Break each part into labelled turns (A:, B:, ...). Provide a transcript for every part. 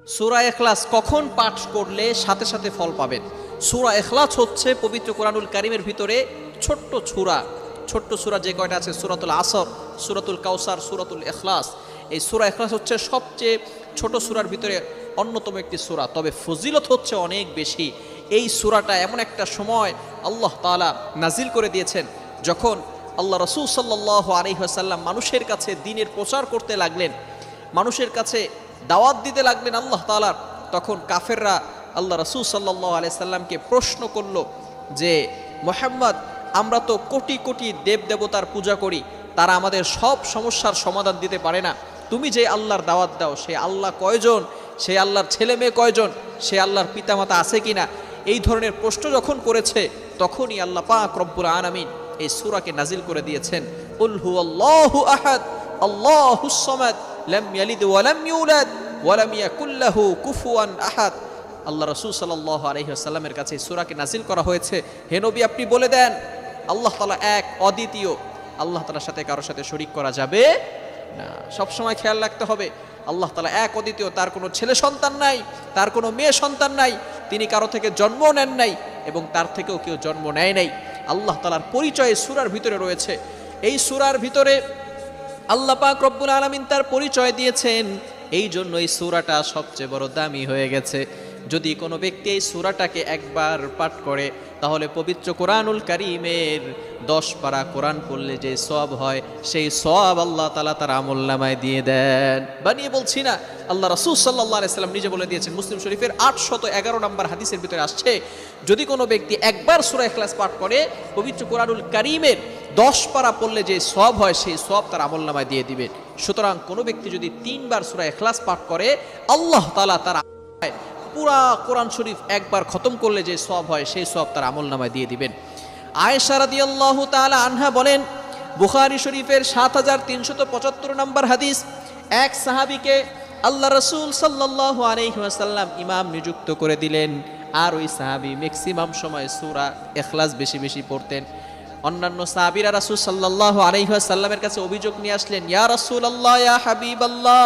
A: সূরা ইখলাস কখন পাঠ করলে সাথে সাথে ফল পাবেন? সূরা ইখলাস হচ্ছে পবিত্র কোরআনুল কারীমের ভিতরে ছোট্ট সূরা যে কয়টা আছে, সূরাতুল আসর, সূরাতুল কাউসার, সূরাতুল ইখলাস। এই সূরা ইখলাস হচ্ছে সবচেয়ে ছোট সূরার ভিতরে অন্যতম একটি সূরা, তবে ফজিলত হচ্ছে অনেক বেশি। এই সূরাটা এমন একটা সময় আল্লাহ তাআলা নাজিল করে দিয়েছেন যখন আল্লাহ রাসূল সাল্লাল্লাহু আলাইহি ওয়াসাল্লাম মানুষের কাছে দ্বীনের প্রচার করতে লাগলেন, মানুষের কাছে দাওয়াত দিতে লাগলেন আল্লাহ তাআলার। তখন কাফেররা আল্লাহ রাসূল সাল্লাল্লাহু আলাইহি সাল্লামকে প্রশ্ন করল যে, মুহাম্মদ, আমরা তো কোটি কোটি দেব দেবতার পূজা করি, তারা আমাদের সব সমস্যার সমাধান দিতে পারে না। তুমি যে আল্লাহর দাওয়াত দাও, সে আল্লাহ কয়জন? সে আল্লাহর ছেলে মেয়ে কয়জন? সে আল্লাহর পিতামাতা আছে কিনা? এই ধরনের প্রশ্ন যখন করেছে, তখনই আল্লাহ পাক রব্বুল আলামিন এই সূরাকে নাজিল করে দিয়েছেন। কুল হুয়াল্লাহু আহাদ আল্লাহুস সামাদ লাম ইয়ালিদ ওয়া লাম ইউলাদ ওয়া লাম ইয়াকুল লাহু কুফুয়ান আহাদ। আল্লাহ রাসূল সাল্লাল্লাহু আলাইহি ওয়াসাল্লামের কাছে এই সূরাকে নাজিল করা হয়েছে, হে নবী, আপনি বলে দেন আল্লাহ তাআলা এক, অদ্বিতীয়। আল্লাহ তাআলার সাথে কারোর সাথে শরীক করা যাবে না। সব সময় খেয়াল রাখতে হবে, আল্লাহ তাআলা এক, অদ্বিতীয়। তার কোনো ছেলে সন্তান নাই, তার কোনো মেয়ে সন্তান নাই, তিনি কারো থেকে জন্ম নেন নাই এবং তার থেকেও কেউ জন্ম নেয় নাই। আল্লাহ তাআলার পরিচয় সূরার ভিতরে রয়েছে। এই সূরার ভিতরে আল্লাহ পাক রব্বুল আলামিন তার পরিচয় দিয়েছেন, এই জন্য এই সূরাটা সবচেয়ে বড় দামি হয়ে গেছে। যদি কোনো ব্যক্তি এই সূরাটাকে একবার পাঠ করে, তাহলে পবিত্র কোরআনুল কারীমের 10 পারা কোরআন পড়লে যে সওয়াব হয়, সেই সওয়াব আল্লাহ তাআলা তার আমলনামায় দিয়ে দেন। বানিয়ে বলছি না, আল্লাহ রাসূল সাল্লাল্লাহু আলাইহি সাল্লাম নিজে বলে দিয়েছেন। মুসলিম শরীফের 811 নম্বর হাদিসের ভিতরে আসছে, যদি কোনো ব্যক্তি একবার সূরা ইখলাস পাঠ করে, পবিত্র কোরআনুল কারীমের 10 পারা পড়লে যে সওয়াব হয়, সেই সওয়াব তার আমলনামায় দিয়ে দিবেন। সুতরাং কোনো ব্যক্তি যদি 3 বার সূরা ইখলাস পাঠ করে, আল্লাহ তাআলা তার পুরা কোরআন শরীফ একবার খতম করলে যে সওয়াব হয়, সেই সওয়াব তার আমলনামায় দিয়ে দিবেন। আয়েশা রাদিয়াল্লাহু তাআলা আনহা বলেন, বুখারী শরীফের 7375 নম্বর হাদিস, এক সাহাবীকে আল্লাহ রাসূল সাল্লাল্লাহু আলাইহি ওয়াসাল্লাম ইমাম নিযুক্ত করে দিলেন, আর ওই সাহাবী ম্যাক্সিমাম সময় সূরা ইখলাস বেশি বেশি পড়তেন। অন্যান্য সাহাবীরা রাসূল সাল্লাল্লাহু আলাইহি ওয়াসাল্লামের কাছে অভিযোগ নিয়ে আসলেন, ইয়া রাসূলুল্লাহ, ইয়া হাবিবাল্লাহ,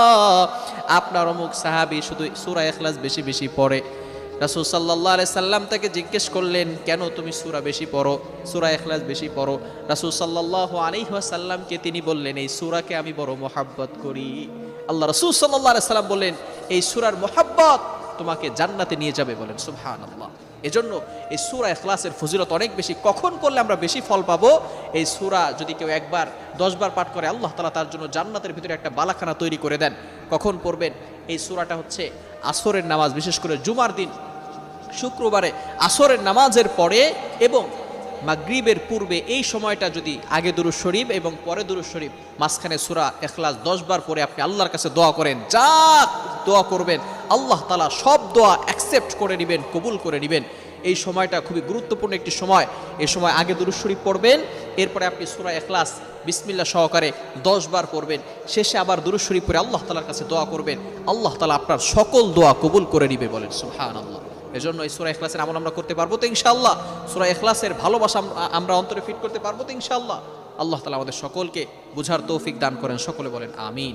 A: আপনার অমুক সাহাবী শুধু সূরা ইখলাস বেশি বেশি পড়ে। রাসূল সাল্লাল্লাহু আলাইহি সাল্লাম তাকে জিজ্ঞেস করলেন, কেন তুমি সূরা বেশি পড়ো, সূরা ইখলাস বেশি পড়ো? রাসূল সাল্লাল্লাহু আলাইহি ওয়াসাল্লামকে তিনি বললেন, এই সূরাকে আমি বড় মহব্বত করি। আল্লাহ রাসূল সাল্লাল্লাহু আলাইহি সাল্লাম বললেন, এই সূরার মহব্বত তোমাকে জান্নাতে নিয়ে যাবে। বলেন সুবহানাল্লাহ। এজন্য এই সূরা ইখলাসের ফজিলত অনেক বেশি। কখন করলে আমরা বেশি ফল পাবো? এই সূরা যদি কেউ একবার 10 বার পাঠ করে, আল্লাহ তাআলা তার জন্য জান্নাতের ভিতরে একটা বালাখানা তৈরি করে দেন। কখন পড়বেন? এই সূরাটা হচ্ছে আসরের নামাজ, বিশেষ করে জুমার দিন, শুক্রবারে আসরের নামাজের পরে এবং মাগরিবের পূর্বে, এই সময়টা যদি আগে দুরূদ শরীফ এবং পরে দুরূদ শরীফ, মাঝখানে সূরা ইখলাস 10 বার পরে আপনি আল্লাহর কাছে দোয়া করেন, যা দোয়া করবেন আল্লাহ তাআলা সব দোয়া অ্যাকসেপ্ট করে নেবেন, কবুল করে নেবেন। এই সময়টা খুবই গুরুত্বপূর্ণ একটি সময়। এই সময় আগে দুরূদ শরীফ পড়বেন, এরপরে আপনি সূরা ইখলাস বিসমিল্লাহ সহকারে 10 বার পড়বেন, শেষে আবার দুরূদ শরীফ পড়ে আল্লাহ তাআলার কাছে দোয়া করবেন, আল্লাহ তাআলা আপনার সকল দোয়া কবুল করে নেবে। বলেন সুবহানাল্লাহ। এজন্য এই সূরা ইখলাসের আমল আমরা করতে পারবো তো ইনশাআল্লাহ? সূরা ইখলাসের ভালোবাসা আমরা অন্তরে ফিট করতে পারবো তো ইনশাআল্লাহ? আল্লাহ তাআলা আমাদের সকলকে বুঝার তৌফিক দান করেন। সকলে বলেন আমিন।